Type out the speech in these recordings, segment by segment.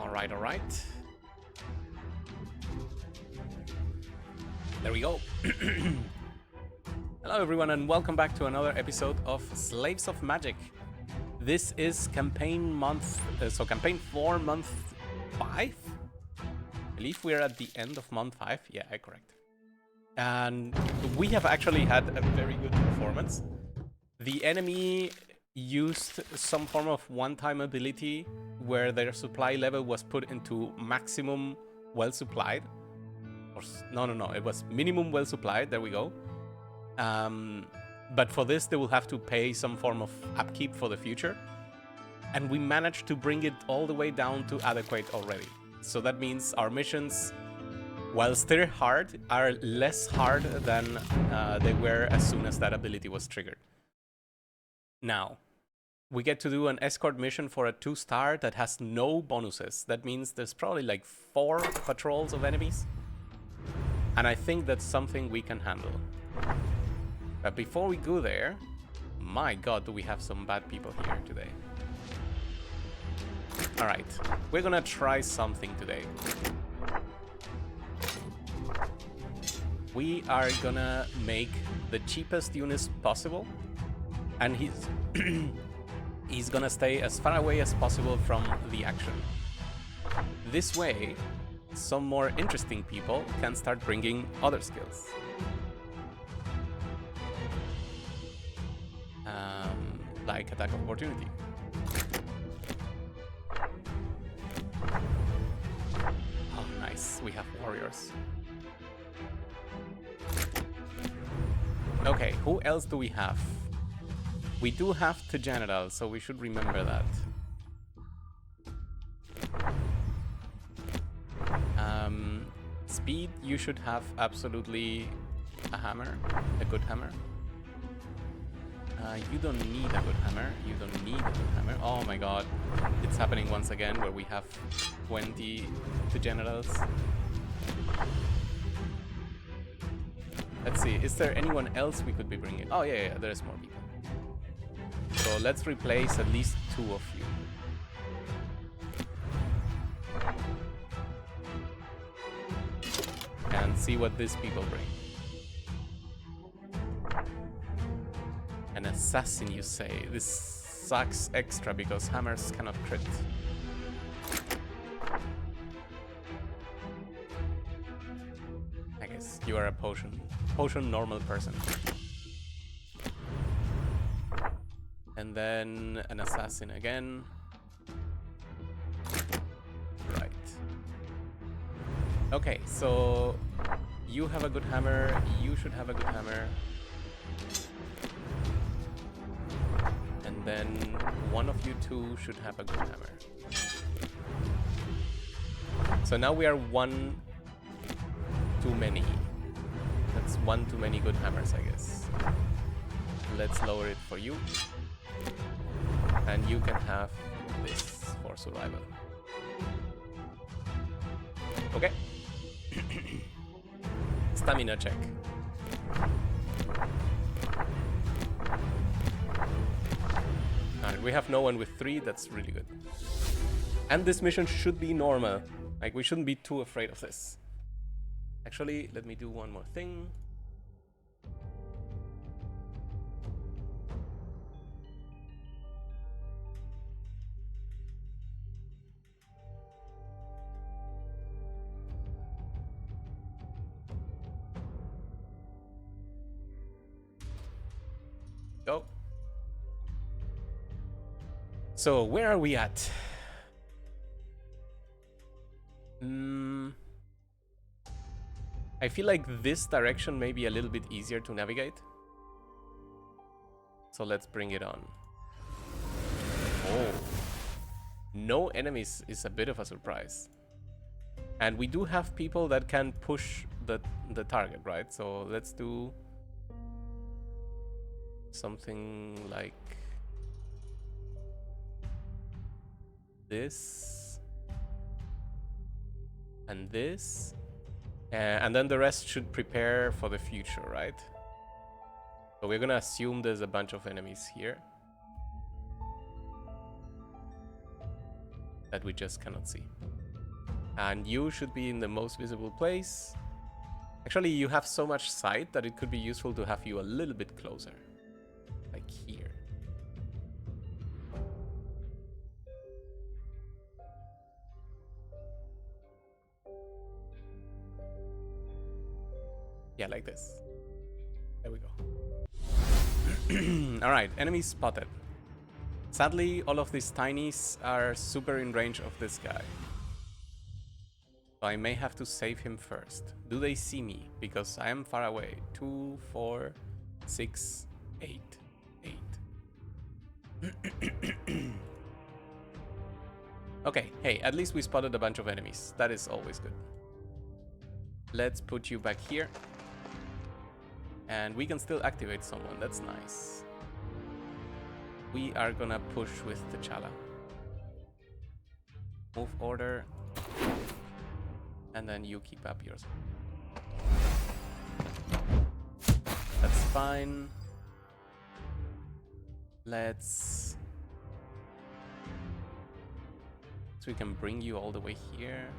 Alright, alright. There we go. Hello everyone and welcome back to another episode of Slaves of Magic. This is campaign month, campaign 4, month 5? I believe we're at the end of month 5. Yeah, correct. And we have actually had a very good performance. The enemy used some form of one-time ability where their supply level was put into maximum well supplied. Or no, it was minimum well supplied. There we go. But for this, they will have to pay some form of upkeep for the future. And we managed to bring it all the way down to adequate already. So that means our missions, while still hard, are less hard than they were as soon as that ability was triggered. Now, we get to do an escort mission for a 2-star that has no bonuses. That means there's probably like 4 patrols of enemies. And I think that's something we can handle. But before we go there, my god, do we have some bad people here today. Alright, we're gonna try something today. We are gonna make the cheapest units possible. And he's gonna stay as far away as possible from the action. This way, some more interesting people can start bringing other skills. Like attack of opportunity. Oh, nice. We have warriors. Okay, who else do we have? We do have the general, so we should remember that. Speed, you should have absolutely a hammer, a good hammer. You don't need a good hammer. You don't need a good hammer. Oh my god. It's happening once again where we have 20 generals. Let's see. Is there anyone else we could be bringing? Oh, yeah, there's more people. So let's replace at least 2 of you. And see what these people bring. An assassin, you say? This sucks extra because hammers cannot crit. I guess you are a potion normal person. And then an assassin again. Right. Okay, so you have a good hammer, you should have a good hammer. And then one of you two should have a good hammer. So now we are 1 too many. That's 1 too many good hammers, I guess. Let's lower it for you. And you can have this for survival. Okay. Stamina check. Alright, we have no one with 3, that's really good. And this mission should be normal. Like, we shouldn't be too afraid of this. Actually, let me do one more thing. Go. So, where are we at? I feel like this direction may be a little bit easier to navigate. So let's bring it on. Oh. No enemies is a bit of a surprise. And we do have people that can push the target, right? So let's do something like this and this, and then the rest should prepare for the future, right? So we're gonna assume there's a bunch of enemies here. that we just cannot see. And you should be in the most visible place. Actually, you have so much sight that it could be useful to have you a little bit closer. Like here. Yeah, like this. There we go. Alright, enemies spotted. Sadly, all of these tinies are super in range of this guy. So I may have to save him first. Do they see me? Because I am far away. 2, 4, 6, 8, 8. Okay, hey, at least we spotted a bunch of enemies. That is always good. Let's put you back here. And we can still activate someone. That's nice. We are gonna push with T'Challa. Move order. And then you keep up yours. That's fine. Let's... So we can bring you all the way here.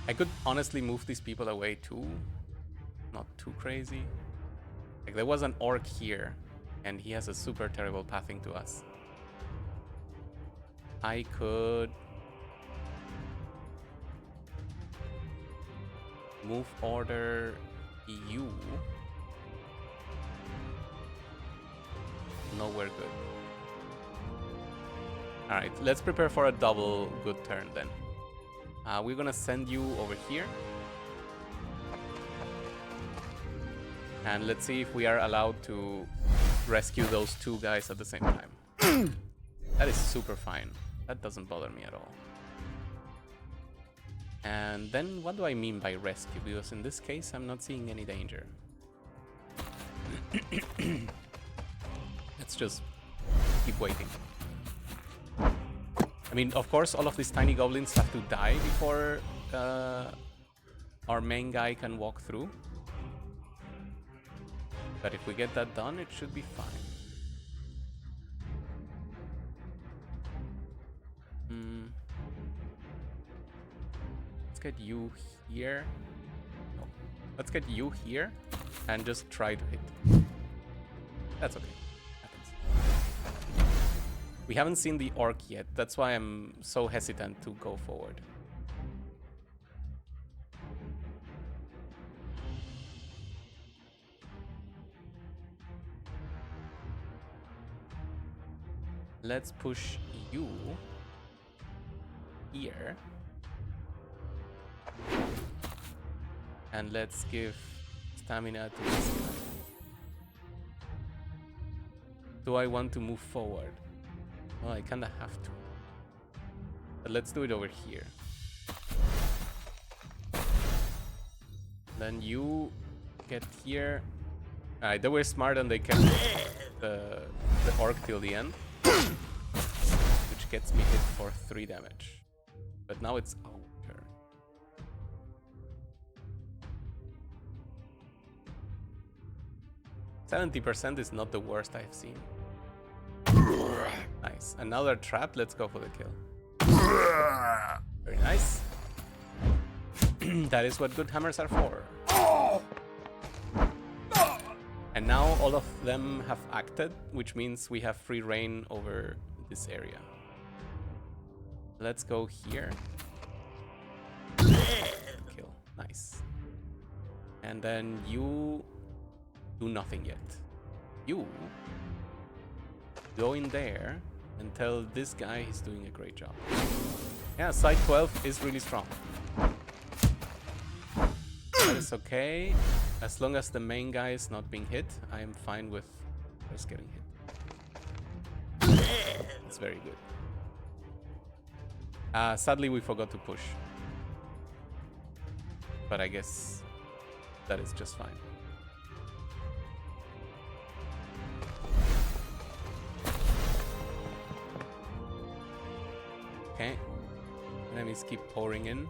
I could honestly move these people away too. Not too crazy. Like there was an orc here, and he has a super terrible pathing to us. I could move order you. Nowhere good. Alright, let's prepare for a double good turn then. We're gonna send you over here. And let's see if we are allowed to rescue those two guys at the same time. That is super fine. That doesn't bother me at all. And then what do I mean by rescue? Because in this case, I'm not seeing any danger. Let's just keep waiting. I mean, of course, all of these tiny goblins have to die before our main guy can walk through. But if we get that done, it should be fine. Let's get you here. No. Let's get you here and just try to hit. That's okay. Happens. We haven't seen the orc yet. That's why I'm so hesitant to go forward. Let's push you here. And let's give stamina to this guy. Do I want to move forward? Well, I kinda have to. But let's do it over here. Then you get here. Alright, they were smart and they kept the orc till the end. Which gets me hit for 3 damage. But now it's our turn. %70 is not the worst I've seen. Nice. Another trap. Let's go for the kill. Very nice. That is what good hammers are for. And now all of them have acted, which means we have free reign over this area. Let's go here. Kill. Nice. And then you do nothing yet. You go in there and tell this guy he's doing a great job. Yeah, side 12 is really strong. That is okay. As long as the main guy is not being hit, I am fine with just getting hit. It's very good. Sadly, we forgot to push. But I guess that is just fine. Okay. Enemies keep pouring in.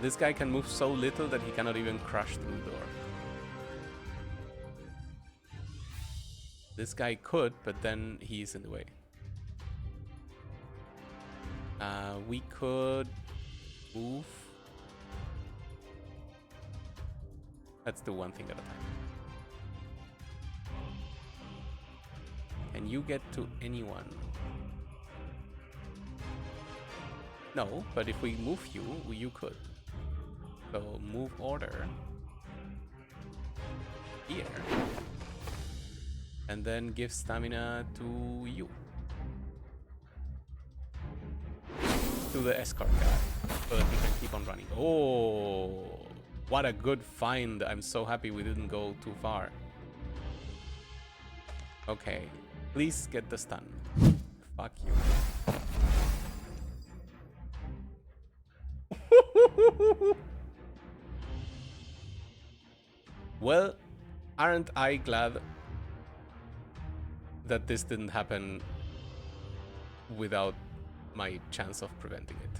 This guy can move so little that he cannot even crush through the door. This guy could, but then he's in the way. We could move. Let's do one thing at a time. Can you get to anyone? No, but if we move you, you could. So move order here. And then give stamina to you. To the escort guy. So that he can keep on running. Oh, what a good find. I'm so happy we didn't go too far. Okay. Please get the stun. Fuck you. Well, aren't I glad that this didn't happen without my chance of preventing it.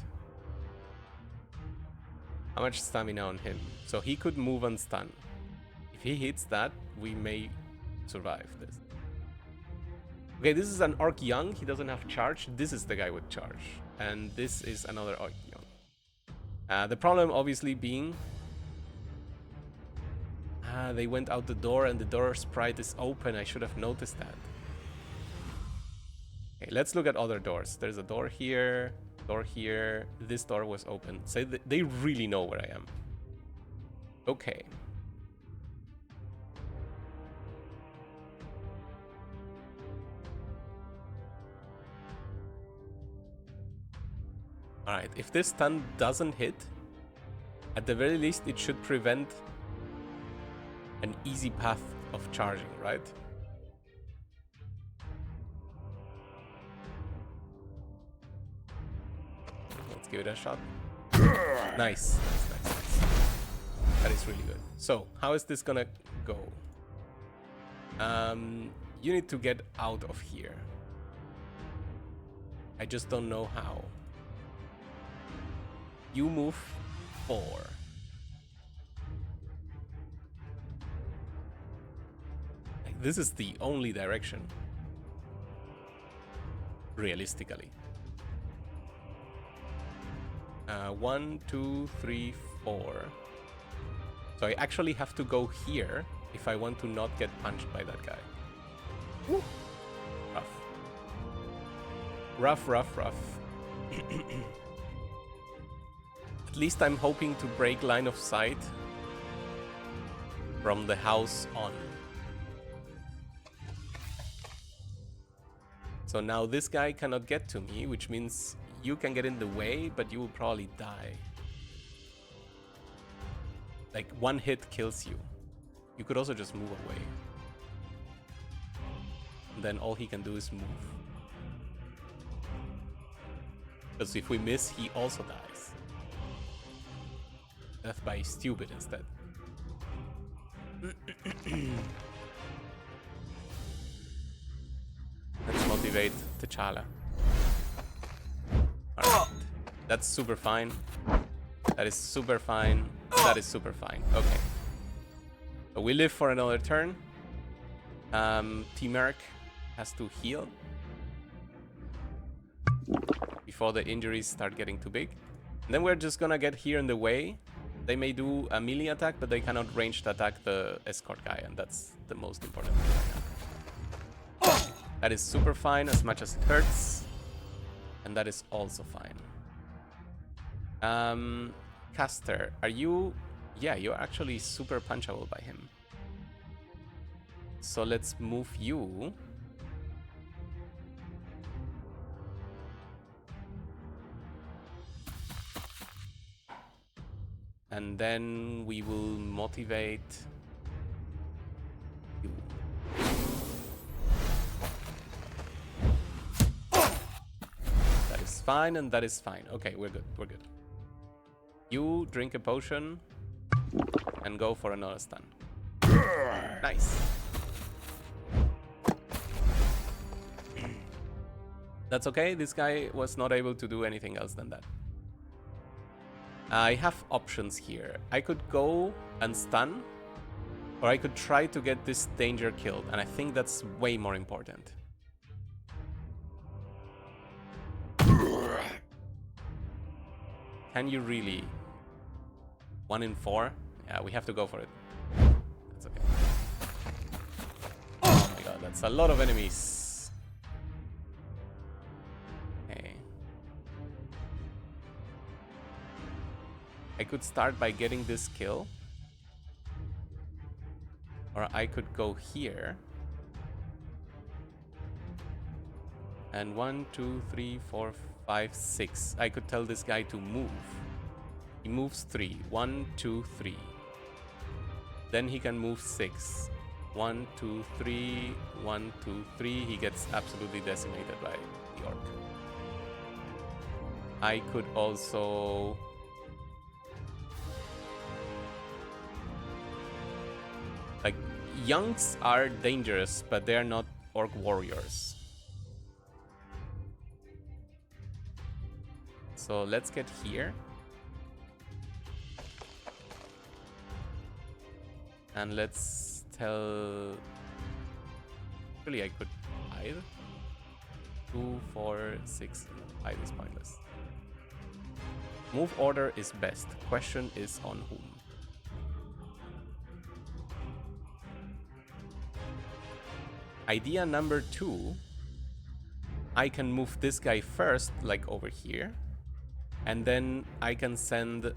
How much stamina on him? So he could move and stun. If he hits that, we may survive this. Okay, this is an Orc Young. He doesn't have charge. This is the guy with charge. And this is another Orc Young. The problem obviously being... they went out the door and the door sprite is open. I should have noticed that. Okay, let's look at other doors. There's a door here, door here. This door was open. So they really know where I am. Okay. Alright, if this stun doesn't hit, at the very least it should prevent an easy path of charging, right? Let's give it a shot. Nice. Nice. That is really good. So, how is this gonna go? You need to get out of here. I just don't know how. You move 4. Like, this is the only direction. Realistically. 1, 2, 3, 4. So I actually have to go here if I want to not get punched by that guy. Woo. Rough. Rough. At least I'm hoping to break line of sight from the house on. So now this guy cannot get to me, which means you can get in the way, but you will probably die. Like, one hit kills you. You could also just move away. And then all he can do is move. Because if we miss, he also dies. Death by stupid instead. Let's motivate T'Challa. Alright. That's super fine. That is super fine. That is super fine. Okay. So we live for another turn. T-Merc has to heal before the injuries start getting too big. And then we're just gonna get here in the way. They may do a melee attack, but they cannot ranged attack the escort guy, and that's the most important thing right now. That is super fine as much as it hurts. And that is also fine. Caster, are you... Yeah, you're actually super punchable by him. So let's move you. And then we will motivate you. That is fine, and that is fine. Okay, we're good, we're good. You drink a potion and go for another stun. Nice. That's okay, this guy was not able to do anything else than that. I have options here. I could go and stun Or I could try to get this danger killed, and I think that's way more important. Can you really? 1 in 4? Yeah, we have to go for it. That's okay. Oh my god, that's a lot of enemies. Okay. I could start by getting this kill. Or I could go here. And 1, 2, 3, 4, 5, 6. I could tell this guy to move. He moves 3. 1, 2, 3. Then he can move 6. 1, 2, 3. 1, 2, 3. He gets absolutely decimated by the orc. I could also... Like, Youngs are dangerous, but they're not orc warriors. So let's get here. And let's tell... Really, I could hide. 2, 4, 6. Hide is pointless. Move order is best. Question is on whom. Idea number 2. I can move this guy first, like over here. And then I can send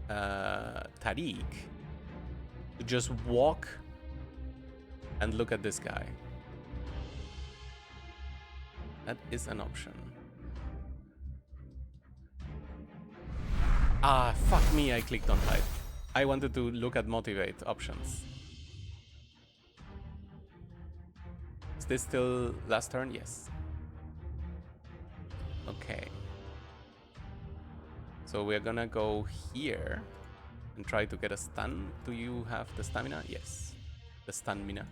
Tariq to just walk and look at this guy. That is an option. Ah, fuck me, I clicked on hide. I wanted to look at motivate options. Is this still last turn? Yes. Okay. So we're gonna go here and try to get a stun. Do you have the stamina? Yes. The stamina.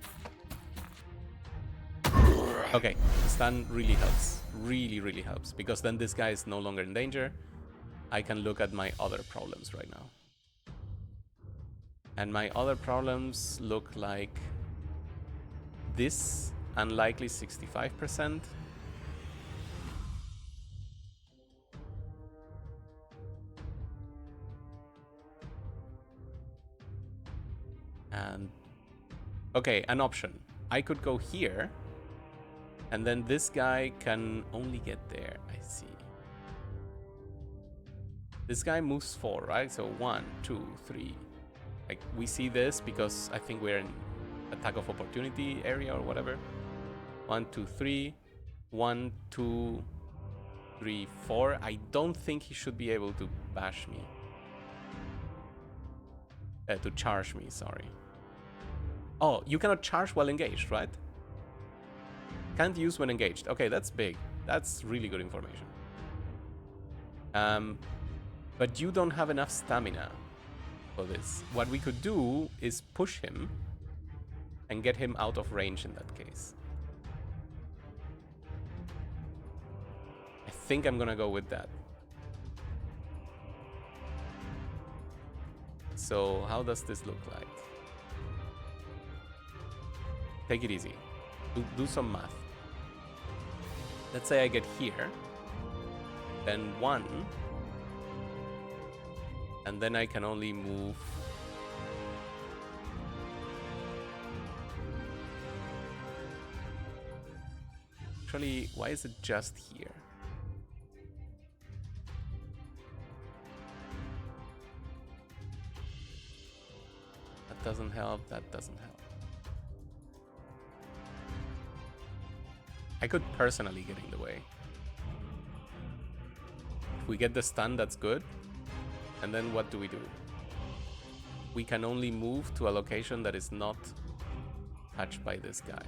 Okay, the stun really helps. Really, really helps. Because then this guy is no longer in danger. I can look at my other problems right now. And my other problems look like this. Unlikely 65%. And okay, an option. I could go here, and then this guy can only get there. I see. This guy moves 4, right? So 1, 2, 3. Like, we see this because I think we're in attack of opportunity area or whatever. 1, 2, 3. 1, 2, 3, 4. I don't think he should be able to bash me. To charge me, sorry. Oh, you cannot charge while engaged, right? Can't use when engaged. Okay, that's big. That's really good information. But you don't have enough stamina for this. What we could do is push him and get him out of range in that case. I think I'm gonna go with that. So how does this look like? Take it easy. Do some math. Let's say I get here, then 1, and then I can only move. Actually, why is it just here? That doesn't help, that doesn't help. I could personally get in the way. If we get the stun, that's good. And then what do? We can only move to a location that is not touched by this guy.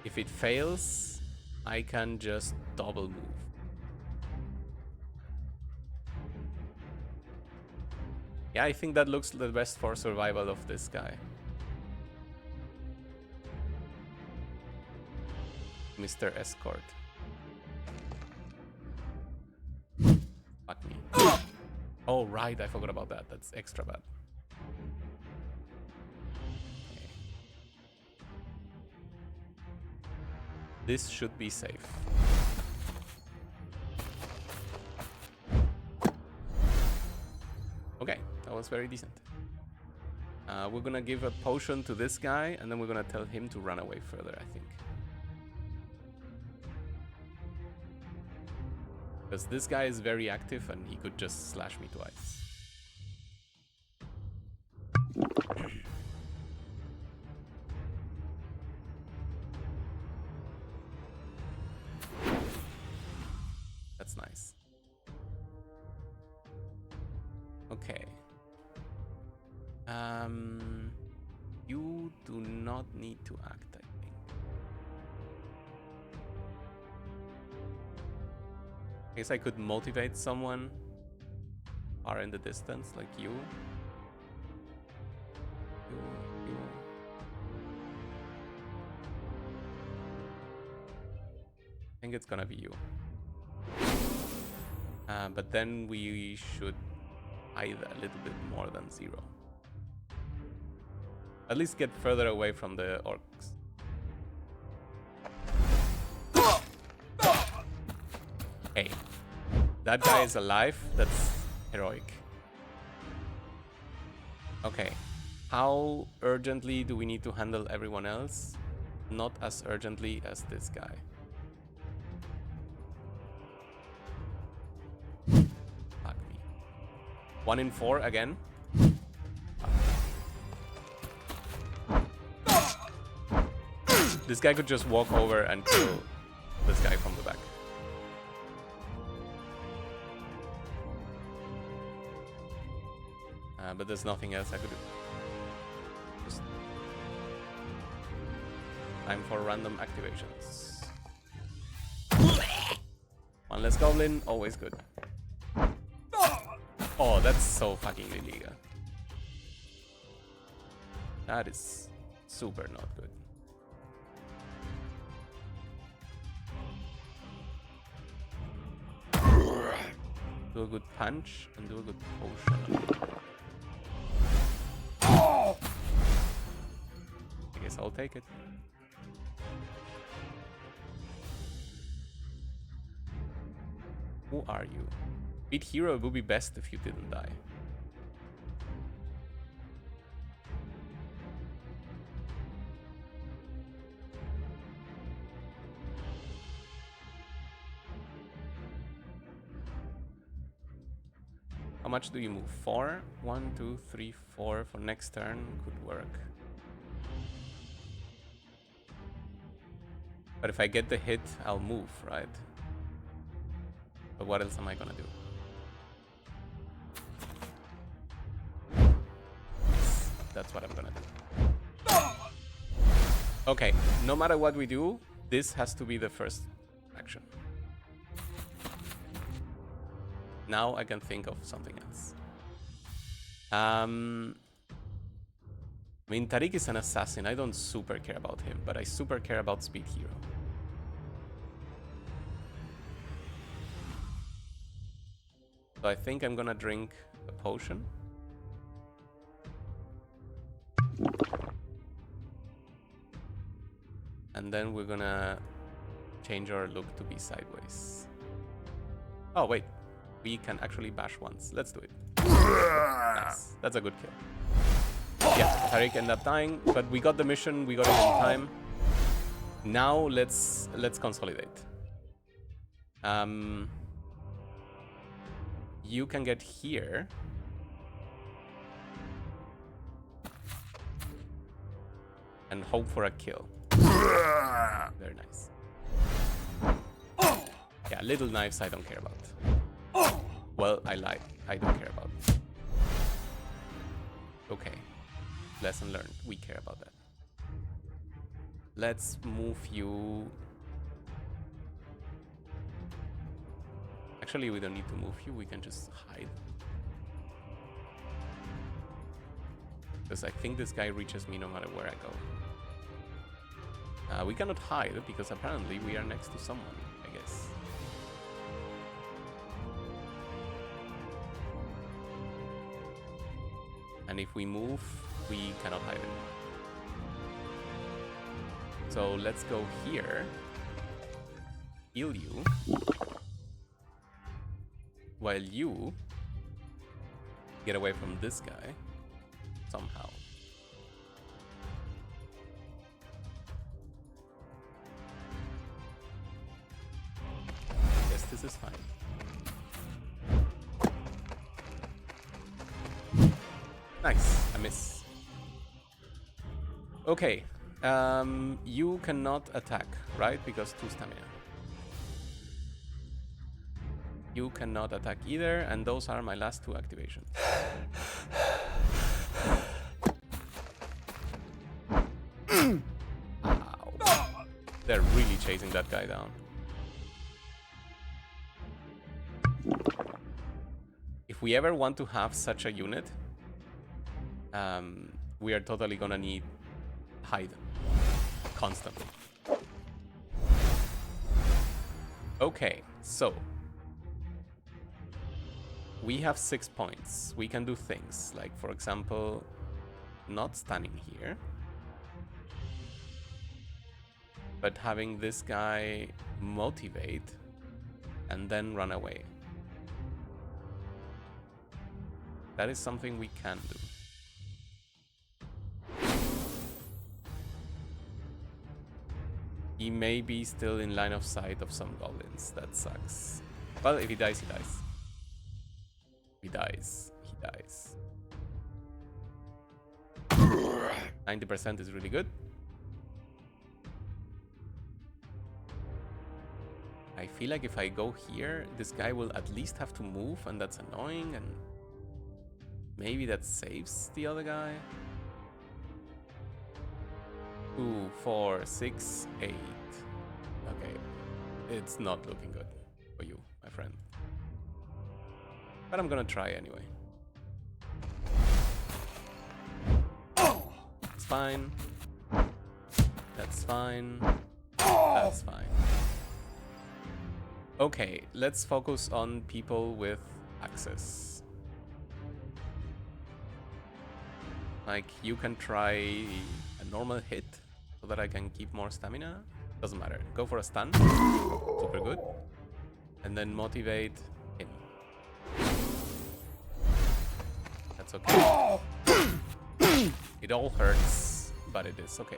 If it fails, I can just double move. Yeah, I think that looks the best for survival of this guy. Mr. Escort. Fuck me. Oh, right, I forgot about that. That's extra bad. This should be safe. Okay, that was very decent. We're gonna give a potion to this guy, and then we're gonna tell him to run away further, I think. Because this guy is very active, and he could just slash me twice. That's nice. Okay. You do not need to act, I think. I guess I could motivate someone far in the distance, like you. You. I think it's gonna be you. But then we should hide a little bit more than 0. At least get further away from the orcs. Hey, that guy is alive. That's heroic. Okay, how urgently do we need to handle everyone else? Not as urgently as this guy. Fuck me. 1 in 4 again. This guy could just walk over and kill this guy from the back. But there's nothing else I could do. Just time for random activations. 1 less goblin, always good. Oh, that's so fucking illegal. That is super not good. Do a good punch and do a good potion. I guess I'll take it. Who are you? Beat hero, it would be best if you didn't die. How much do you move? 4? 1, 2, 3, 4 for next turn could work. But if I get the hit, I'll move, right? But what else am I gonna do? Yes, that's what I'm gonna do. Okay, no matter what we do, this has to be the first action. Now I can think of something else. I mean, Tariq is an assassin. I don't super care about him, but I super care about Speed Hero. So I think I'm gonna drink a potion. And then we're gonna change our look to be sideways. Oh, wait. We can actually bash once. Let's do it. Nice. That's a good kill. Yeah, Tariq ended up dying, but we got the mission. We got it in time. Now let's consolidate. You can get here. And hope for a kill. Very nice. Yeah, little knives I don't care about. Well, I lied. I don't care about it. Okay. Lesson learned. We care about that. Let's move you. Actually, we don't need to move you. We can just hide. Because I think this guy reaches me no matter where I go. We cannot hide because apparently we are next to someone, I guess. And if we move, we cannot hide anymore. So let's go here. heal you. While you get away from this guy somehow. Yes, this is fine. Nice, I miss. Okay, you cannot attack, right? Because 2 stamina. You cannot attack either, and those are my last 2 activations. Ow. They're really chasing that guy down. If we ever want to have such a unit, we are totally gonna need hide constantly. Okay, so we have 6 points. We can do things like, for example, not standing here, but having this guy motivate and then run away. That is something we can do. He may be still in line of sight of some goblins. That sucks. Well, if he dies, he dies. He dies. He dies. 90% is really good. I feel like if I go here, this guy will at least have to move, and that's annoying, and maybe that saves the other guy. 2, 4, 6, 8. Okay, it's not looking good for you, my friend. But I'm gonna try anyway. It's fine. That's fine. That's fine. Okay, let's focus on people with access. Like, you can try a normal hit so that I can keep more stamina. Doesn't matter. Go for a stun. Super good. And then motivate him. That's okay. It all hurts, but it is okay.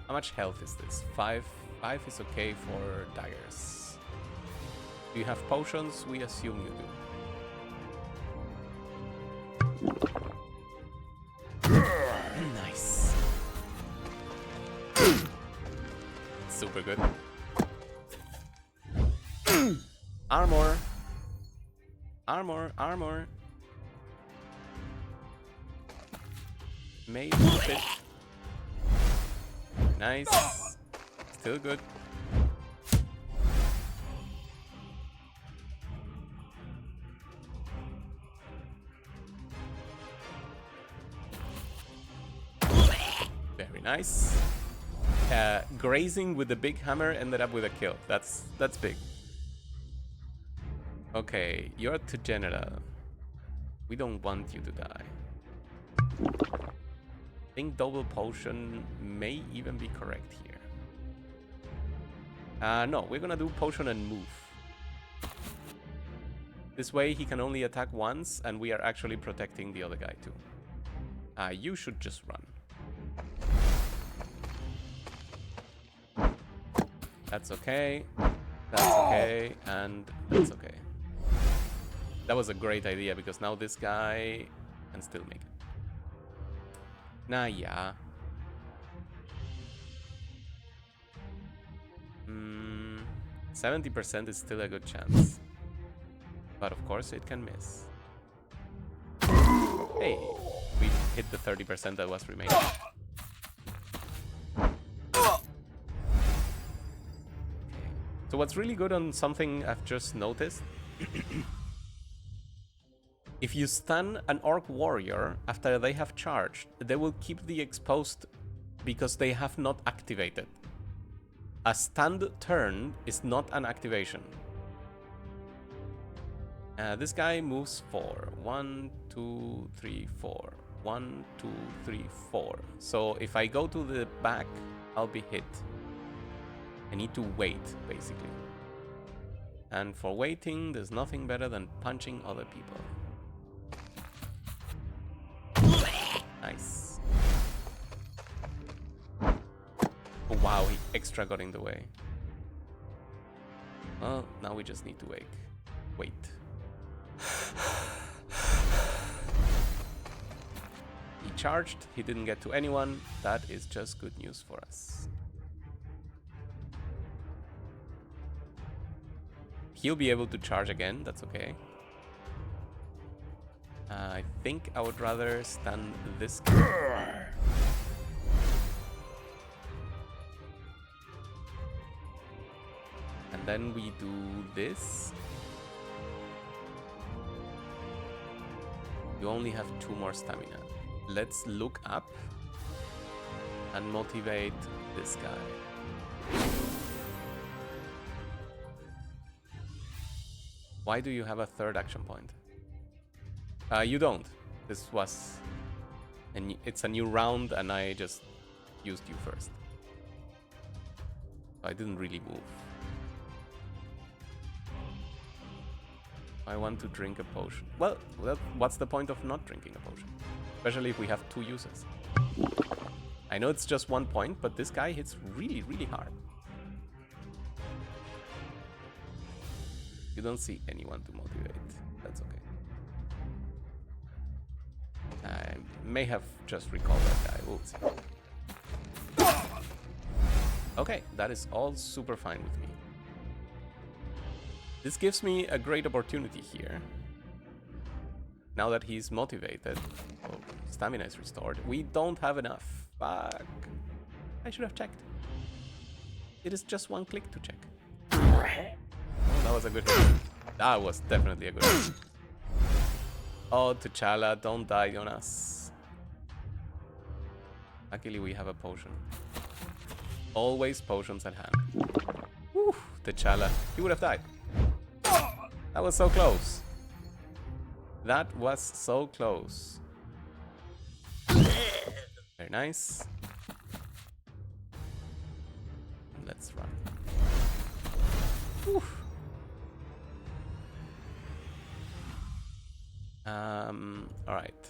How much health is this? 5. 5 is okay for daggers. Do you have potions? We assume you do. Nice. Super good. Armor. Armor, armor. Made fit. Nice. Still good. Very nice. Grazing with the big hammer ended up with a kill. That's big. Okay, you're to general. We don't want you to die. I think double potion may even be correct here. No, we're gonna do potion and move. This way he can only attack once, and we are actually protecting the other guy too. You should just run. That's okay. That's okay. And that's okay. That was a great idea, because now this guy can still make it. Nah, yeah. 70% is still a good chance. But of course it can miss. Hey, we hit the 30% that was remaining. So what's really good on something I've just noticed, if you stun an orc warrior after they have charged, they will keep the exposed because they have not activated. A stunned turn is not an activation. This guy moves 4. 1, 2, 3, 4. 1, 2, 3, 4. So if I go to the back, I'll be hit. I need to wait, basically. And for waiting, there's nothing better than punching other people. Nice. Oh, wow, he extra got in the way. Well, now we just need to wait. He charged, he didn't get to anyone. That is just good news for us. He'll be able to charge again, that's okay. I think I would rather stun this guy. And then we do this. You only have 2 more stamina. Let's look up and motivate this guy. Why do you have a 3rd action point? You don't. This was... it's a new round and I just used you first. I didn't really move. I want to drink a potion. Well, what's the point of not drinking a potion? Especially if we have 2 uses. I know it's just 1 point, but this guy hits really, really hard. You don't see anyone to motivate. That's okay. I may have just recalled that guy. We'll see. Okay, that is all super fine with me. This gives me a great opportunity here. Now that he's motivated, oh, stamina is restored. We don't have enough. Fuck. I should have checked. It is just 1 click to check. Oh, that was a good hit. That was definitely a good hit. Oh, T'Challa, don't die on us. Luckily, we have a potion. Always potions at hand. Whew, T'Challa. He would have died. That was so close. That was so close. Very nice. Let's run. Whew. All right.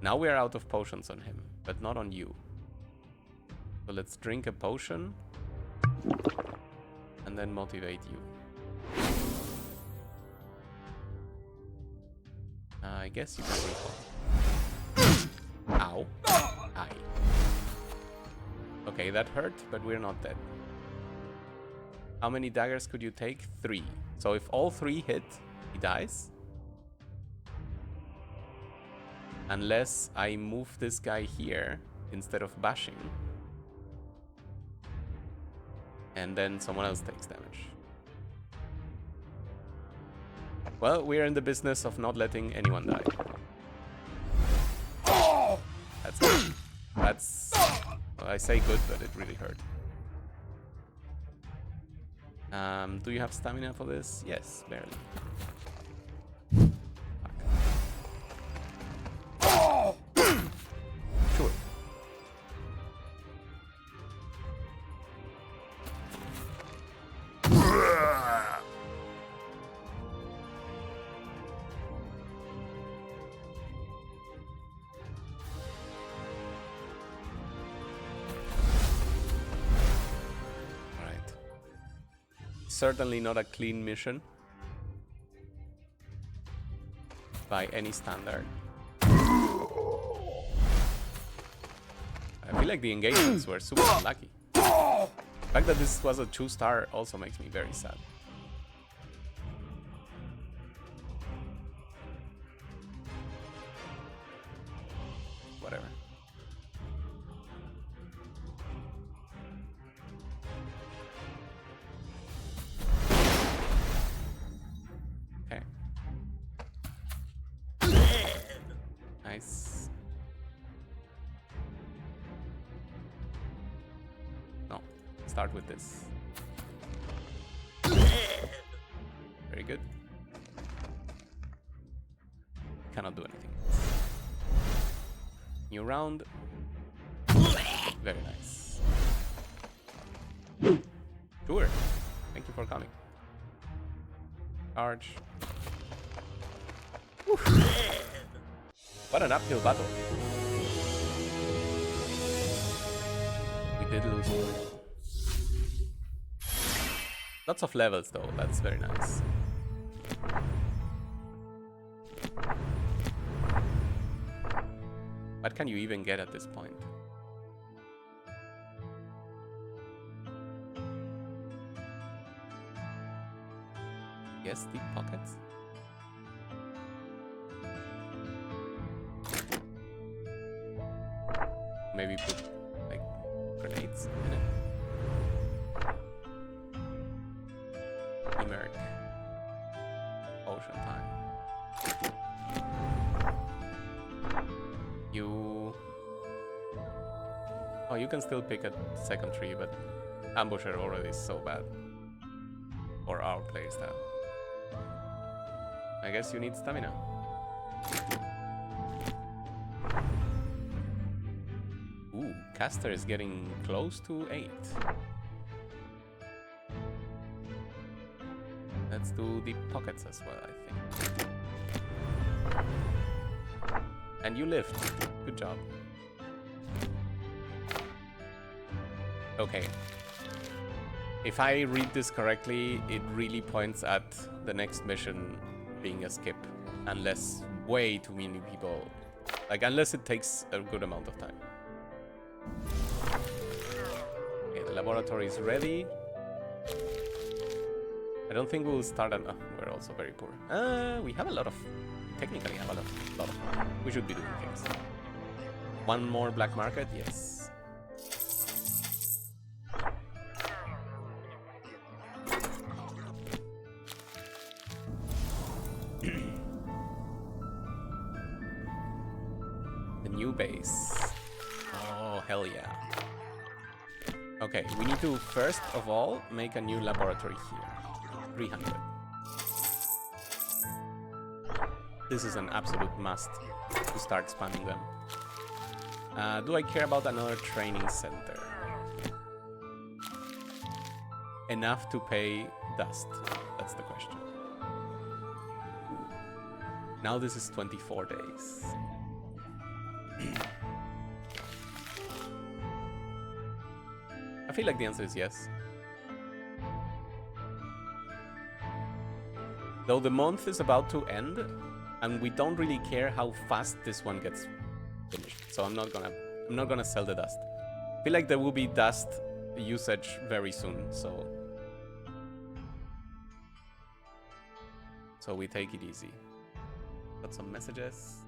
Now we are out of potions on him, but not on you. So let's drink a potion and then motivate you. I guess you can recall. Ow. Aye. Okay, that hurt, but we're not dead. How many daggers could you take? 3. So if all 3 hit, he dies. Unless I move this guy here instead of bashing. And then someone else takes damage. Well, we're in the business of not letting anyone die. That's good. That's... well, I say good, but it really hurt. Do you have stamina for this? Yes, barely. Sure. Certainly not a clean mission by any standard. I feel like the engagements were super unlucky. The fact that this was a 2-star also makes me very sad. Whatever. Nice. No, start with this. Very good. Cannot do anything. New round. Very nice. Sure. Thank you for coming. Charge. What an uphill battle. We did lose. Lots of levels though, that's very nice. What can you even get at this point? Yes, deep pockets. Maybe put like grenades in it. Emerge. Ocean time. You... Oh, you can still pick a second tree, but Ambusher already is so bad. For our playstyle. I guess you need stamina. Ooh, Caster is getting close to 8. Let's do deep pockets as well, I think. And you lived. Good job. Okay. If I read this correctly, it really points at the next mission being a skip. Unless way too many people... Like, unless it takes a good amount of time. Okay, the laboratory is ready. I don't think we'll start an... we're also very poor. We have a lot of... Technically have a lot of money. We should be doing things. One more black market? Yes. The new base. Oh, hell yeah. Okay, we need to first of all make a new laboratory here. 300. This is an absolute must to start spamming them. Do I care about another training center? Enough to pay dust? That's the question. Now this is 24 days. I feel like the answer is yes. Though the month is about to end, and we don't really care how fast this one gets finished. So I'm not gonna sell the dust. I feel like there will be dust usage very soon, so we take it easy. Got some messages.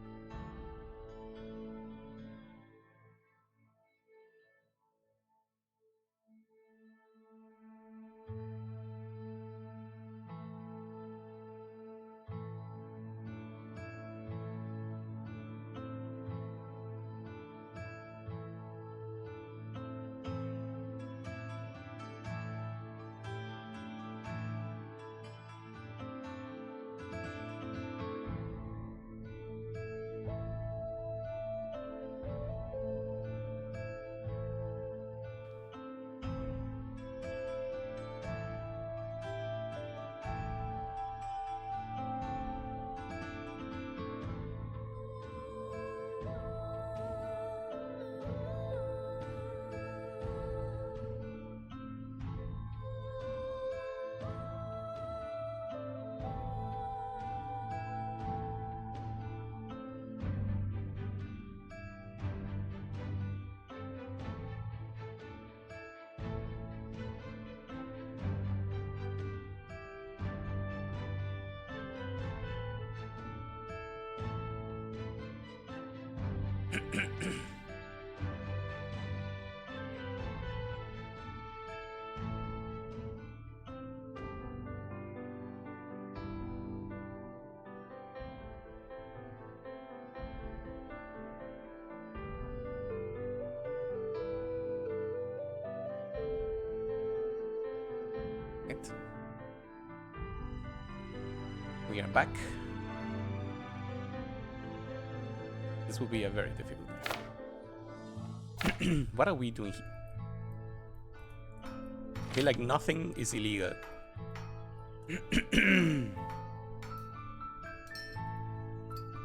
We are back. This will be a very difficult mission. What are we doing here? I feel like nothing is illegal.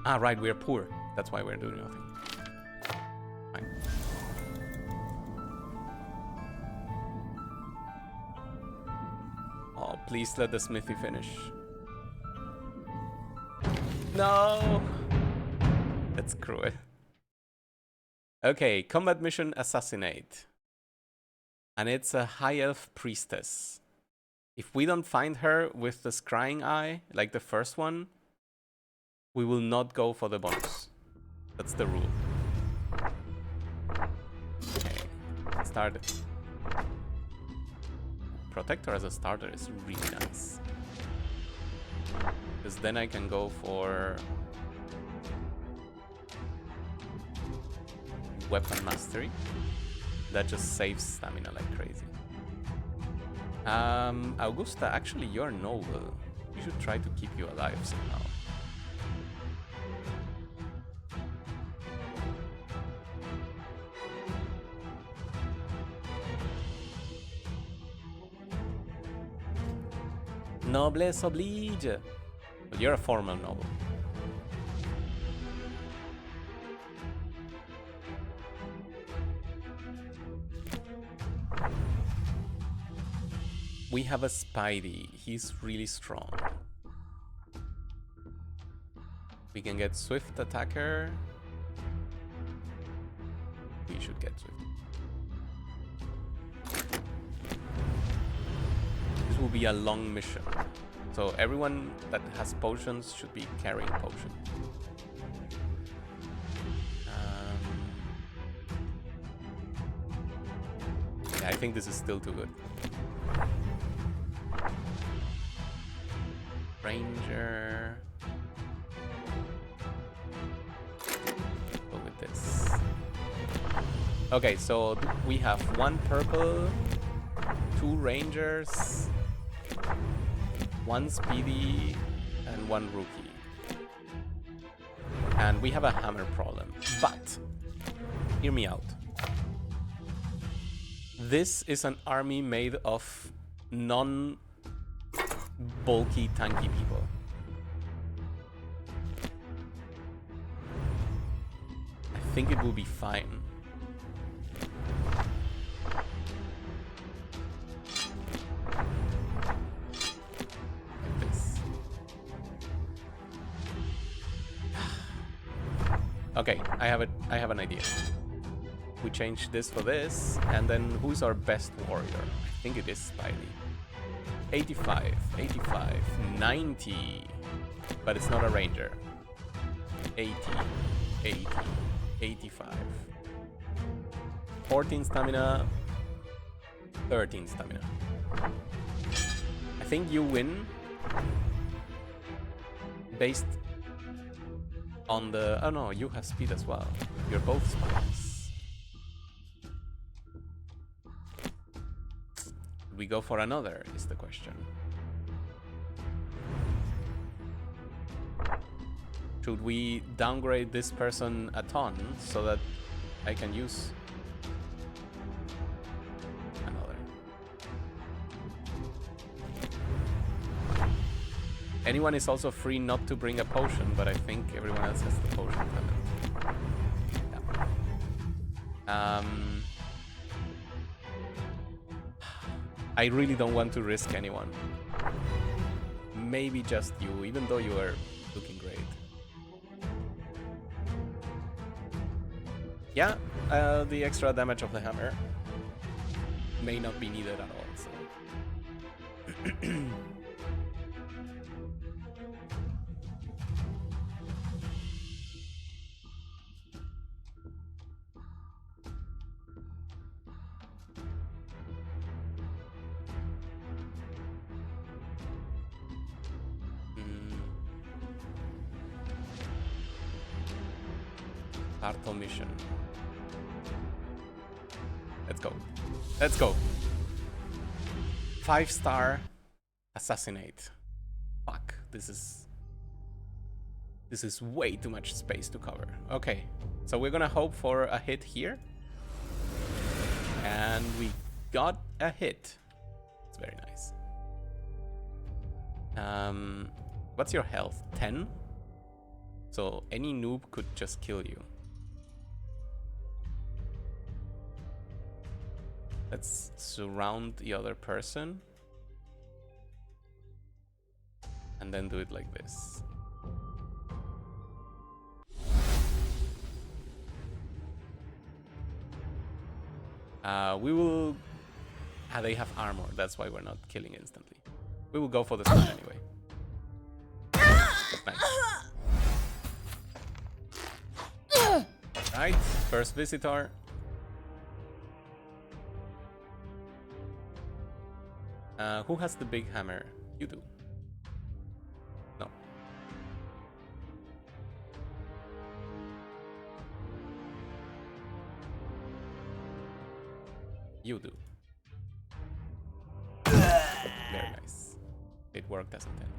Ah, right, we're poor. That's why we're doing nothing. Fine. Oh, please let the smithy finish. No! That's cruel. Okay, combat mission Assassinate. And it's a high elf priestess. If we don't find her with the scrying eye, like the first one, we will not go for the bonus. That's the rule. Okay, started. Protector as a starter is really nice. Because then I can go for weapon mastery. That just saves stamina like crazy. Augusta, actually you're noble. We should try to keep you alive somehow. Noblesse oblige. But you're a formal noble. We have a Spidey. He's really strong. We can get Swift Attacker. We should get Swift. This will be a long mission. So everyone that has potions should be carrying potion. Yeah, I think this is still too good. Ranger. Go with this. Okay, so we have one purple, 2 rangers, 1 speedy, and 1 rookie. And we have a hammer problem. But hear me out. This is an army made of non-bulky, tanky people. I think it will be fine. Like this. Okay, I have an idea. We change this for this, and then who's our best warrior? I think it is Spidey. 85, 85, 90, but it's not a ranger. 80, 80, 85. 14 stamina, 13 stamina. I think you win based on the... Oh no, you have speed as well. You're both spies. We go for another, is the question. Should we downgrade this person a ton so that I can use another? Anyone is also free not to bring a potion, but I think everyone else has the potion talent. Yeah. I really don't want to risk anyone. Maybe just you, even though you are looking great. Yeah, the extra damage of the hammer may not be needed at all, so... Partal mission. Let's go. Let's go. 5-star Assassinate. Fuck, this is way too much space to cover. Okay, so we're gonna hope for a hit here. And we got a hit. It's very nice. What's your health? 10? So any noob could just kill you. Let's surround the other person. And then do it like this. We will... they have armor. That's why we're not killing instantly. We will go for the stun anyway. Nice. Right, first visitor. Who has the big hammer? You do. No. You do. Very nice. It worked as intended.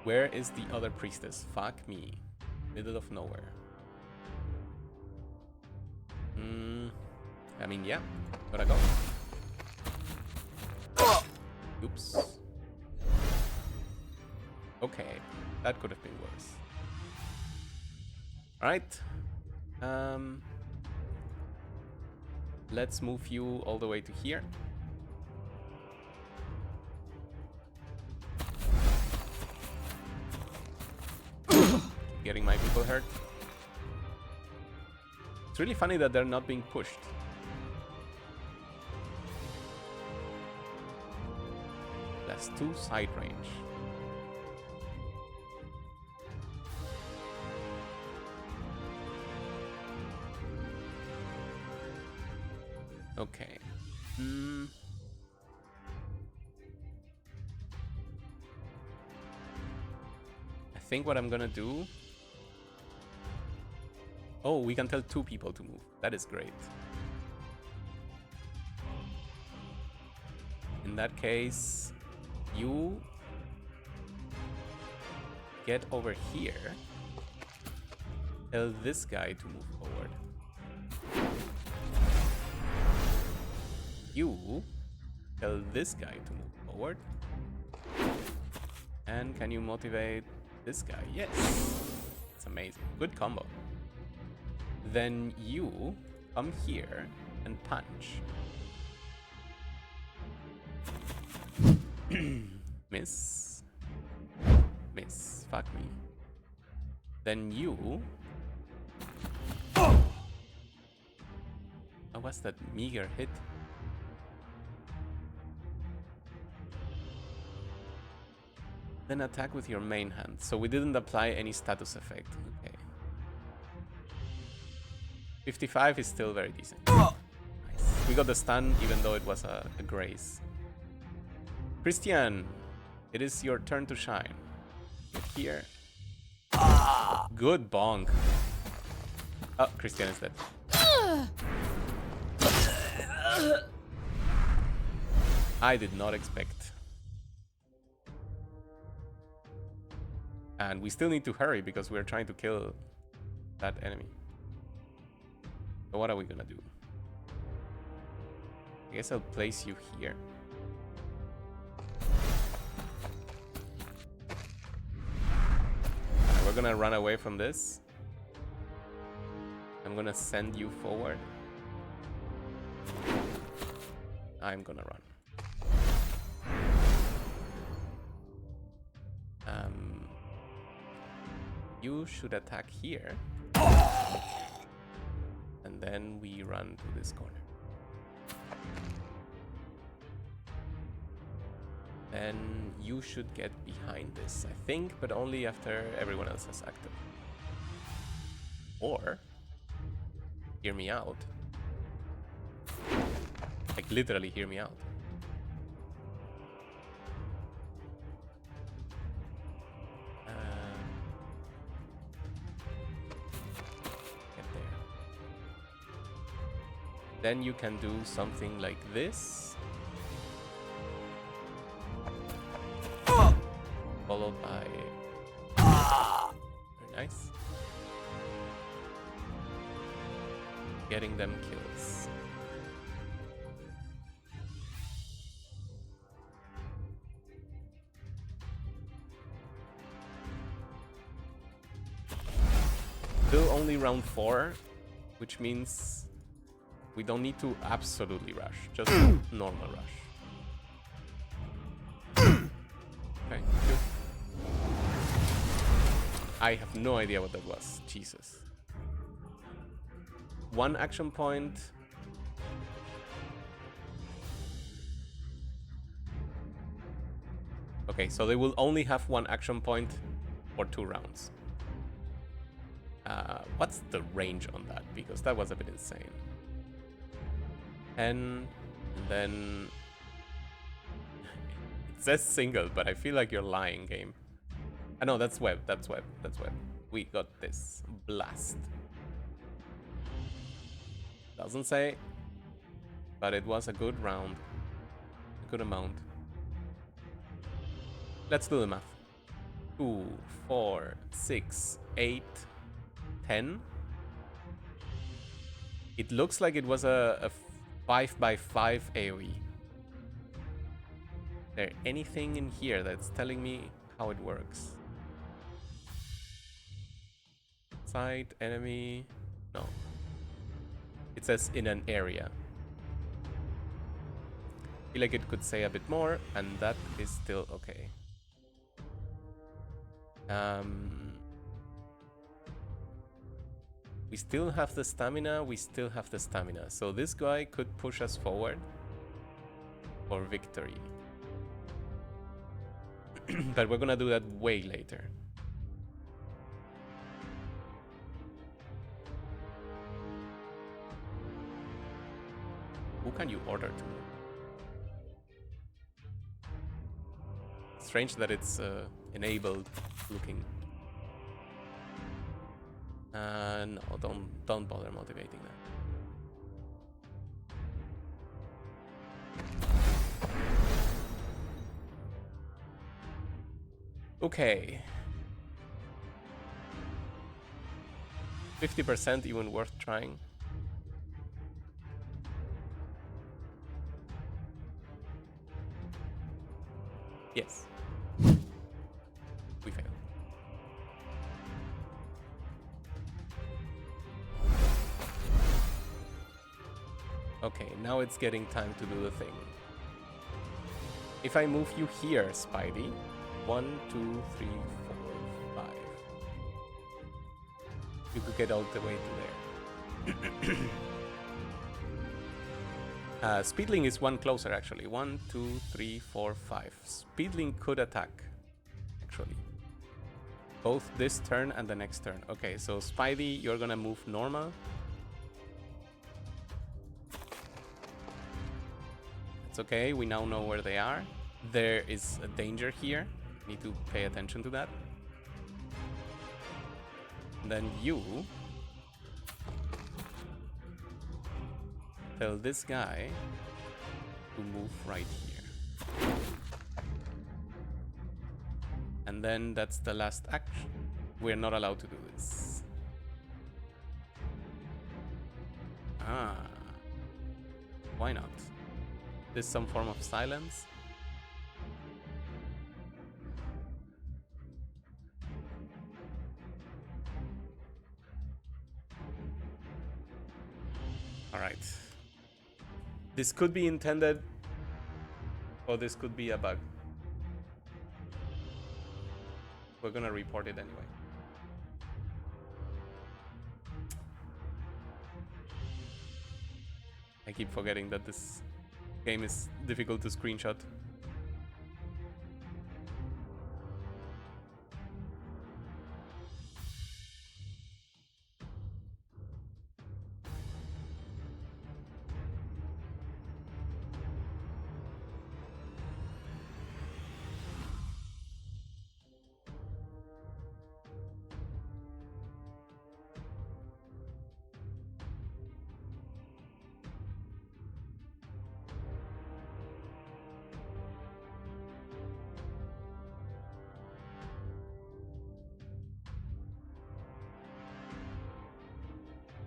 Where is the other priestess? Fuck me. Middle of nowhere. I mean, yeah. Gotta go. Oops. Okay. That could have been worse. Alright. Let's move you all the way to here. Getting my people hurt. It's really funny that they're not being pushed. That's 2 side range. Okay. I think what I'm gonna do... Oh, we can tell 2 people to move. That is great. In that case, you get over here. Tell this guy to move forward. You tell this guy to move forward. And can you motivate this guy? Yes. It's amazing. Good combo. Then you come here and punch. Miss. Miss. Fuck me. Then you... How was that meager hit? Then attack with your main hand. So we didn't apply any status effect. Okay. 55 is still very decent. Nice. We got the stun even though it was a grace. Christian, it is your turn to shine. Get here. Good bonk. Oh, Christian is dead. I did not expect. And we still need to hurry because we're trying to kill that enemy. So what are we gonna do? I guess I'll place you here. We're gonna run away from this. I'm gonna send you forward. I'm gonna run. You should attack here. And then we run to this corner. Then you should get behind this, I think, but only after everyone else has acted. Or, hear me out. Like, literally hear me out. Get there. Then you can do something like this. Followed by... Very nice. Getting them kills. only round 4, which means we don't need to absolutely rush, just normal rush. Okay, good. I have no idea what that was. Jesus. 1 action point. Okay, so they will only have 1 action point for 2 rounds. What's the range on that? Because that was a bit insane. 10, and then it says single, but I feel like you're lying, game. No, that's web. That's web. That's web. We got this. Blast. Doesn't say, but it was a good round. A good amount. Let's do the math. 2, 4, 6, 8, 10. It looks like it was a 5x5 AoE. Is there anything in here that's telling me how it works? Side, enemy, no. It says in an area. I feel like it could say a bit more, and that is still okay. We still have the stamina, So this guy could push us forward for victory. But we're gonna do that way later. Who can you order to? Strange that it's enabled looking. No, don't bother motivating that. Okay. 50% even worth trying. Yes. We failed. Okay, now it's getting time to do the thing. If I move you here, Spidey. 1, 2, 3, 4, 5. You could get all the way to there. Speedling is 1 closer, actually. 1, 2, 3, 4, 5. Speedling could attack, actually. Both this turn and the next turn. Okay, so Spidey, you're gonna move normal. It's okay, we now know where they are. There is a danger here. Need to pay attention to that. And then you tell this guy to move right here. And then that's the last action. We're not allowed to do this. Why not? This some form of silence. Alright. This could be intended, or this could be a bug. We're gonna report it anyway. I keep forgetting that this game is difficult to screenshot.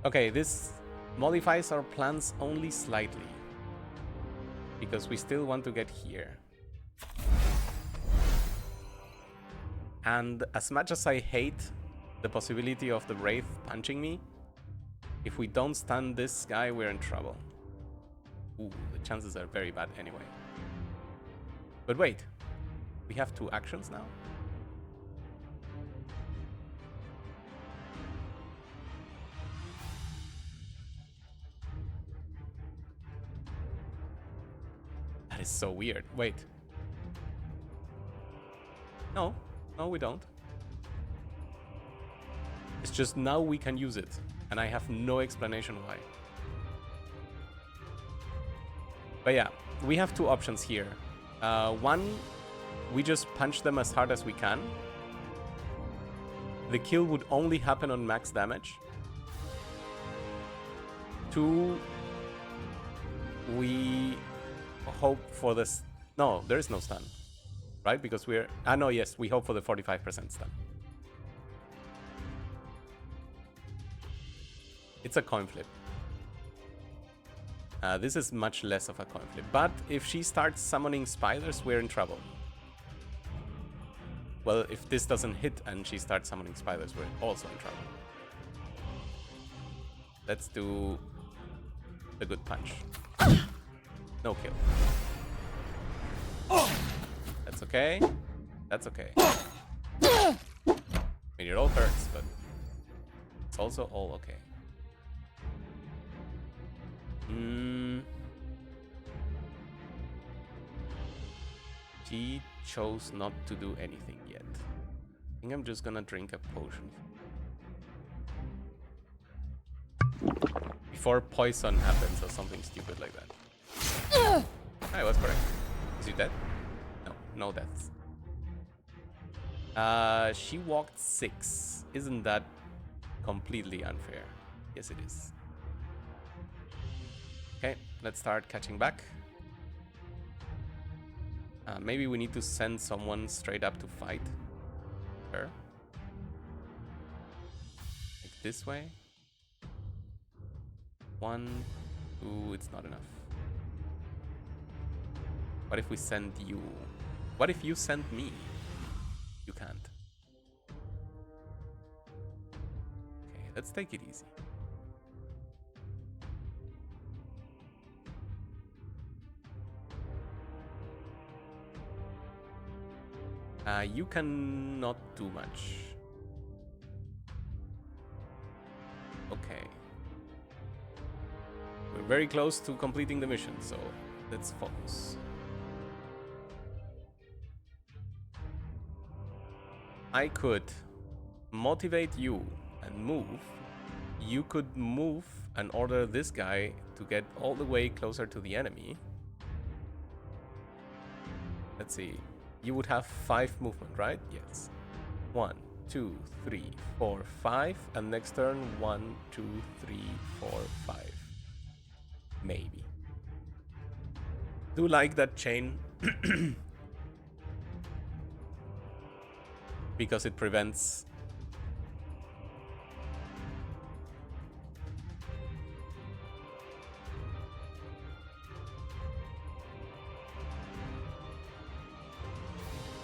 Okay, this modifies our plans only slightly, because we still want to get here. And as much as I hate the possibility of the Wraith punching me. If we don't stun this guy, we're in trouble. Ooh, the chances are very bad anyway. But wait, we have 2 actions now? That is so weird. Wait. No, we don't. It's just now we can use it, and I have no explanation why. But yeah, we have 2 options here. One, we just punch them as hard as we can. The kill would only happen on max damage. 2, we hope for this. No, there is no stun, right? Because we're... no, yes, we hope for the 45% stun. It's a coin flip. This is much less of a coin flip. But if she starts summoning spiders, we're in trouble. Well, if this doesn't hit and she starts summoning spiders, we're also in trouble. Let's do the good punch. No kill. That's okay. That's okay. I mean, it all hurts, but it's also all okay. She chose not to do anything yet. I think I'm just gonna drink a potion. Before poison happens or something stupid like that. I was correct. Is he dead? No, no deaths. She walked 6. Isn't that completely unfair? Yes, it is. Okay, let's start catching back. Maybe we need to send someone straight up to fight her. Like this way. 1, 2, it's not enough. What if we send you? What if you send me? You can't. Okay, let's take it easy. You cannot do much. Okay. We're very close to completing the mission, so let's focus. I could motivate you and move. You could move and order this guy to get all the way closer to the enemy. Let's see. You would have 5 movement, right? Yes. 1, 2, 3, 4, 5. And next turn, 1, 2, 3, 4, 5. Maybe. Do like that chain. Because it prevents...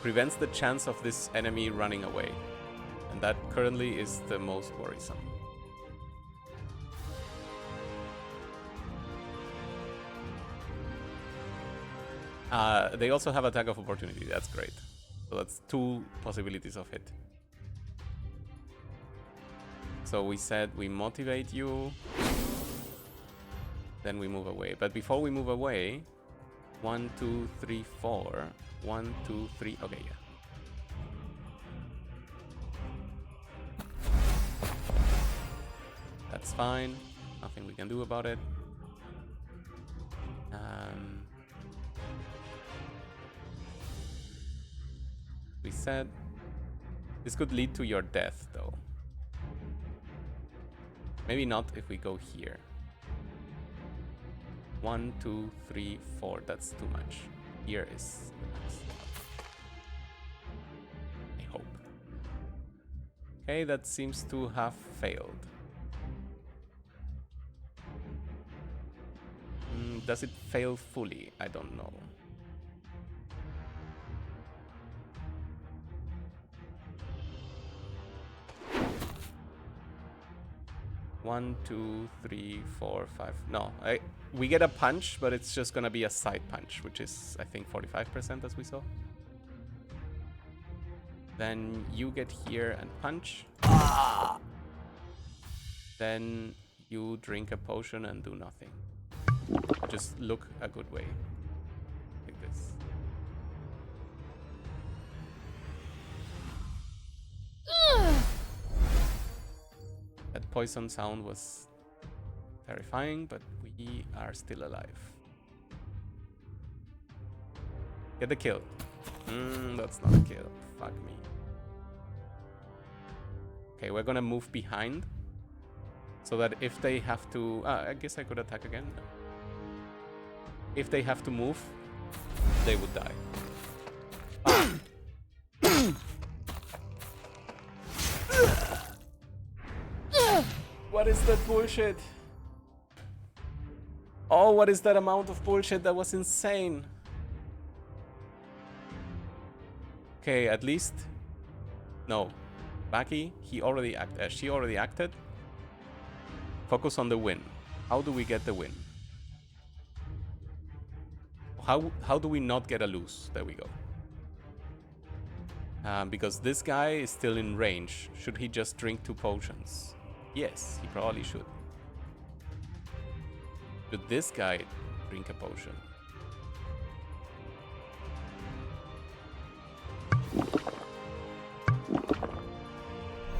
prevents the chance of this enemy running away. And that currently is the most worrisome. They also have attack of opportunity. That's great. So that's 2 possibilities of hit. So we said we motivate you. Then we move away. But before we move away... 1, 2, 3, 4. 1, 2, 3. Okay, yeah. That's fine. Nothing we can do about it. We said this could lead to your death, though. Maybe not if we go here. 1, 2, 3, 4. That's too much. Here is the max. I hope. Okay, that seems to have failed. Does it fail fully? I don't know. 1, 2, 3, 4, 5. No, we get a punch, but it's just gonna be a side punch, which is, I think, 45% as we saw. Then you get here and punch. Then you drink a potion and do nothing. Just look a good way. Like this. That poison sound was terrifying, but we are still alive. Get the kill. That's not a kill. Fuck me. Okay, we're gonna move behind. So that if they have to... I guess I could attack again. No. If they have to move, they would die. What is that bullshit? Oh, what is that amount of bullshit? That was insane. Okay, at least... No. Baki, she already acted. Focus on the win. How do we get the win? How do we not get a lose? There we go. Because this guy is still in range. Should he just drink 2 potions? Yes, he probably should. Should this guy drink a potion?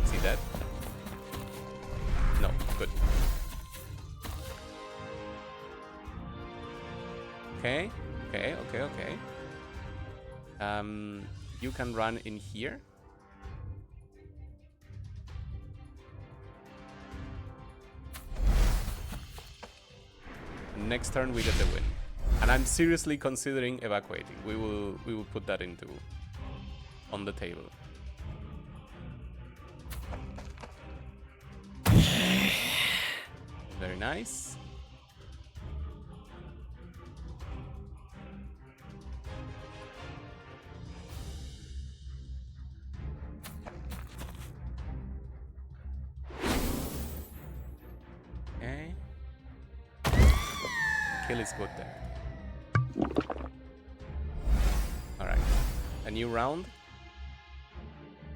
Is he dead? No, good. Okay. You can run in here. Next turn we get the win. And I'm seriously considering evacuating. We will put that on the table. Very nice. Okay. Kill is good there. Alright. A new round.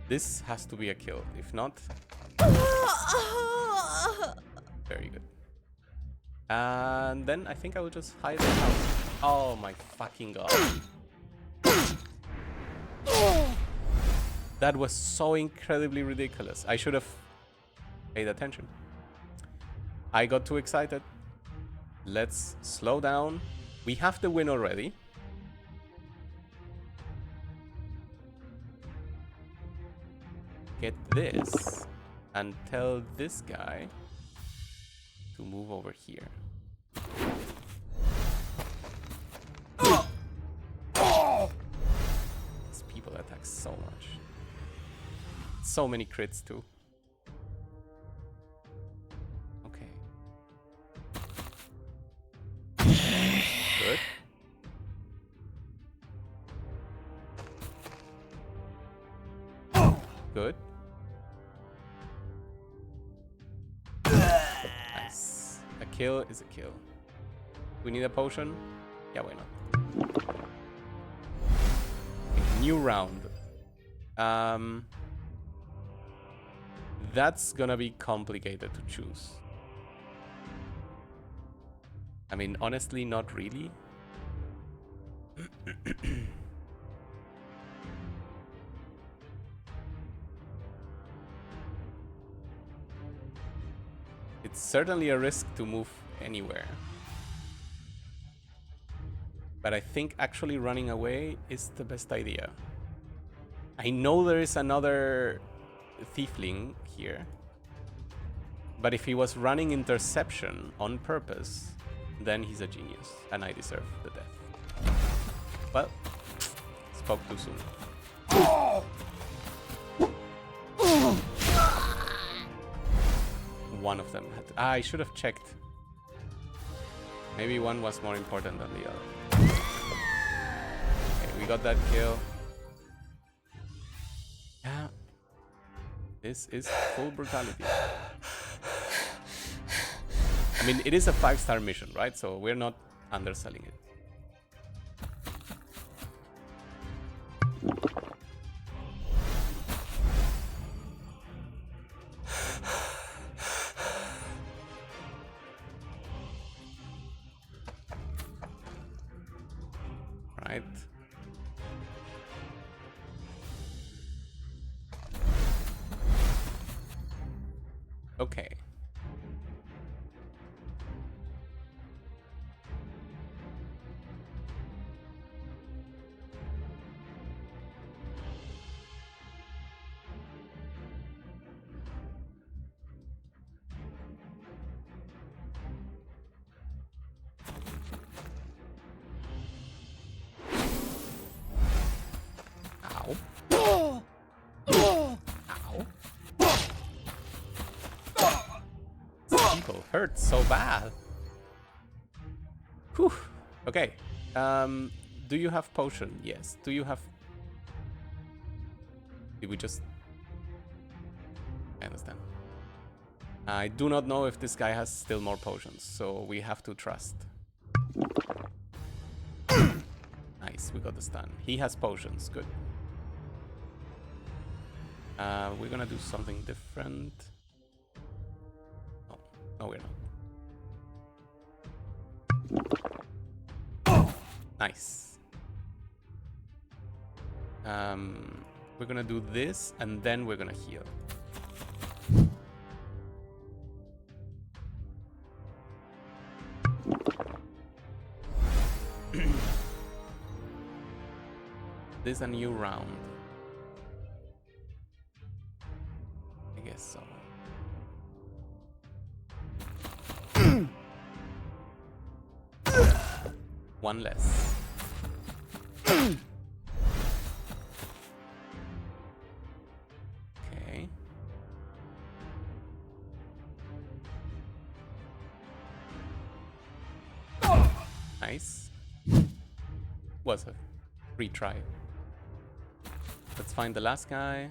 This has to be a kill. If not... Very good. And then I think I will just hide the house. Oh my fucking god. That was so incredibly ridiculous. I should have paid attention. I got too excited. Let's slow down. We have the win already. Get this and tell this guy to move over here. These people attack so much. So many crits too. Okay. Good. Good. Nice. A kill is a kill. We need a potion? Yeah, why not? Okay, new round. That's gonna be complicated to choose. I mean, honestly, not really. It's certainly a risk to move anywhere. But I think actually running away is the best idea. I know there is another tiefling here. But if he was running interception on purpose, then he's a genius, and I deserve the death. Well, spoke too soon. One of them had... I should have checked. Maybe one was more important than the other. Okay, we got that kill. Yeah. This is full brutality. I mean, it is a 5-star mission, right? So we're not underselling it. Right. Okay. Ow. Ow. People hurt so bad. Whew. Okay. Do you have potion? Yes. Do you have... Did we just... I understand. I do not know if this guy has still more potions, so we have to trust. Nice, we got the stun. He has potions, good. We're gonna do something different. No, no we're not. Nice. We're gonna do this, and then we're gonna heal. This is a new round. I guess so. One less. Okay. Nice. Was a retry. Let's find the last guy.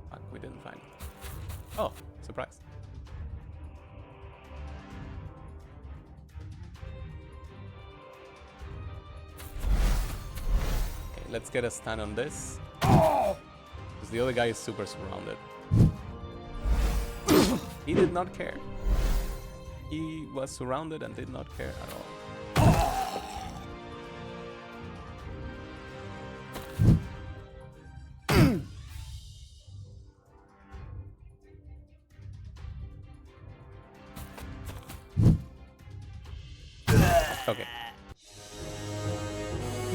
Fuck, we didn't find him. Oh, surprise. Okay, let's get a stun on this. Because the other guy is super surrounded. He did not care. He was surrounded and did not care at all. Okay.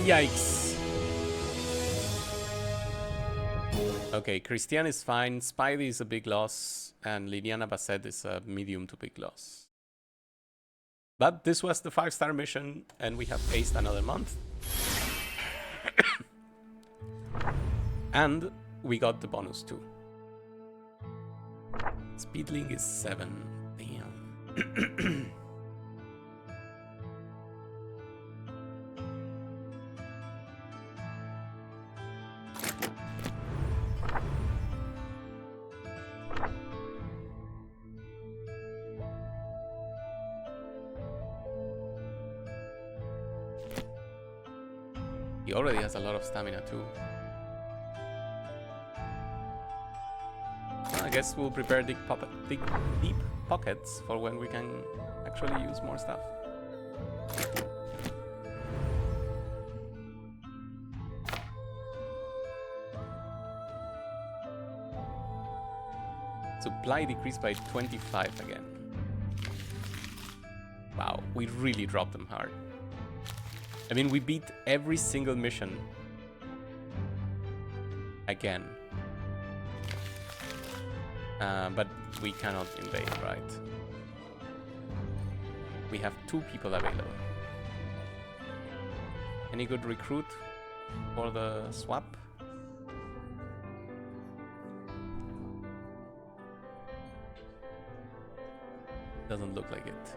Yikes. Okay, Christian is fine, Spidey is a big loss, and Liliana Basset is a medium to big loss. But this was the 5-star mission, and we have aced another month. And we got the bonus too. Speedling is 7. Damn. He already has a lot of stamina too. I guess we'll prepare deep pockets for when we can actually use more stuff. Supply decreased by 25 again. Wow, we really dropped them hard. I mean, we beat every single mission again. But we cannot invade, right? We have 2 people available. Any good recruit for the swap? Doesn't look like it.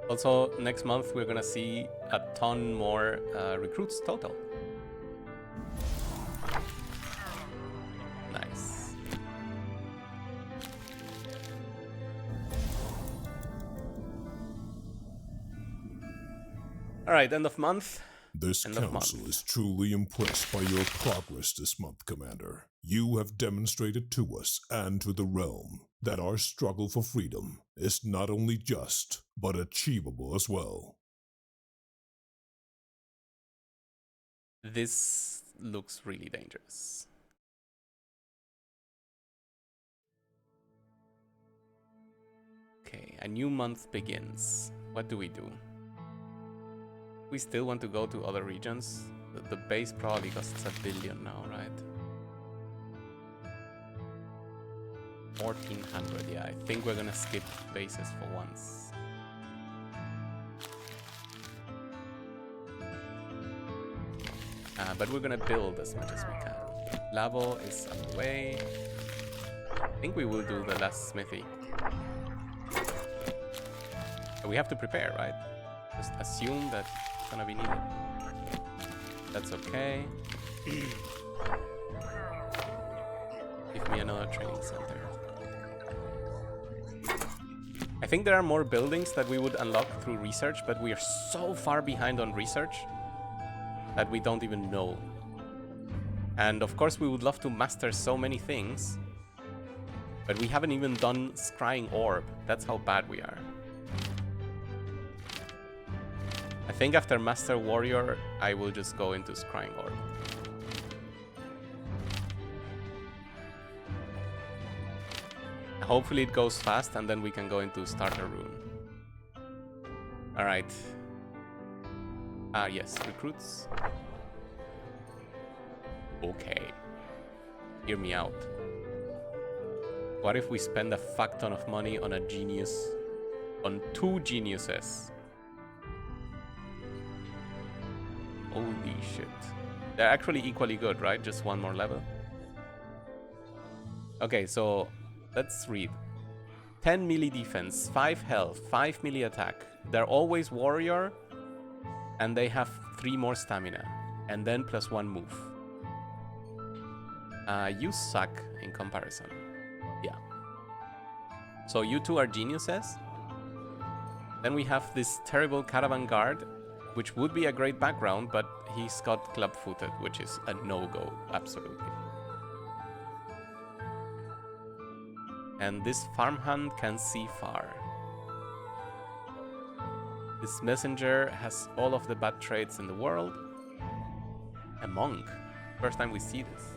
Also, next month we're gonna see a ton more recruits total. Nice. Alright, end of month. This End of council month. is truly impressed by your progress this month, Commander. You have demonstrated to us and to the realm that our struggle for freedom is not only just, but achievable as well. This looks really dangerous. Okay, a new month begins. What do we do? We still want to go to other regions. The base probably costs $1 billion now, right? 1400, yeah. I think we're gonna skip bases for once. But we're gonna build as much as we can. Lavo is on the way. I think we will do the last smithy. We have to prepare, right? Just assume that it's gonna be needed. That's okay. Give me another training center. I think there are more buildings that we would unlock through research, but we are so far behind on research that we don't even know. And of course we would love to master so many things, but we haven't even done Scrying Orb. That's how bad we are. I think after Master Warrior, I will just go into Scrying Orb. Hopefully it goes fast and then we can go into Starter Rune. Alright. Yes, recruits. Okay. Hear me out. What if we spend a fuck ton of money on a genius? On 2 geniuses? Holy shit. They're actually equally good, right? Just one more level. Okay, so let's read. 10 melee defense, 5 health, 5 melee attack. They're always warrior, and they have 3 more stamina, and then +1 move. You suck in comparison. Yeah. So you 2 are geniuses. Then we have this terrible caravan guard, which would be a great background, but he's got club-footed, which is a no-go, absolutely. And this farmhand can see far. This messenger has all of the bad traits in the world. A monk. First time we see this.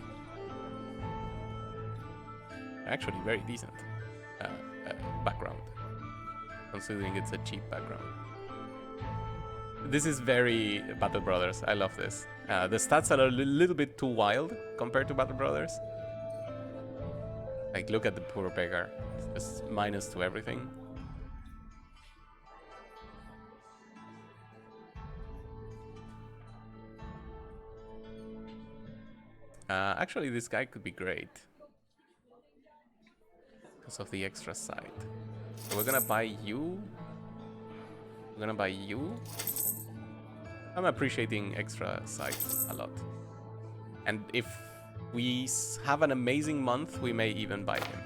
Actually very decent background, considering it's a cheap background. This is very Battle Brothers. I love this. The stats are a little bit too wild compared to Battle Brothers. Like, look at the poor beggar. It's just minus to everything. Actually, this guy could be great because of the extra side. So we're gonna buy you. We're gonna buy you. I'm appreciating extra sides a lot. And if we have an amazing month, we may even buy him.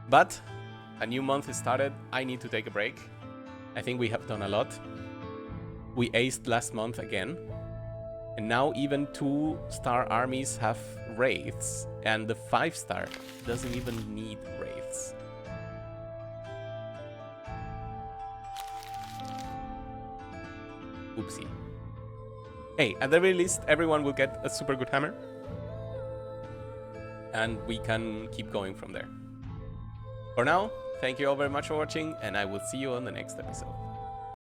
But a new month is started. I need to take a break. I think we have done a lot. We aced last month again. And now even 2-star armies have wraiths. And the 5-star doesn't even need wraiths. Oopsie. Hey, at the very least, everyone will get a super good hammer. And we can keep going from there. For now, thank you all very much for watching, and I will see you on the next episode.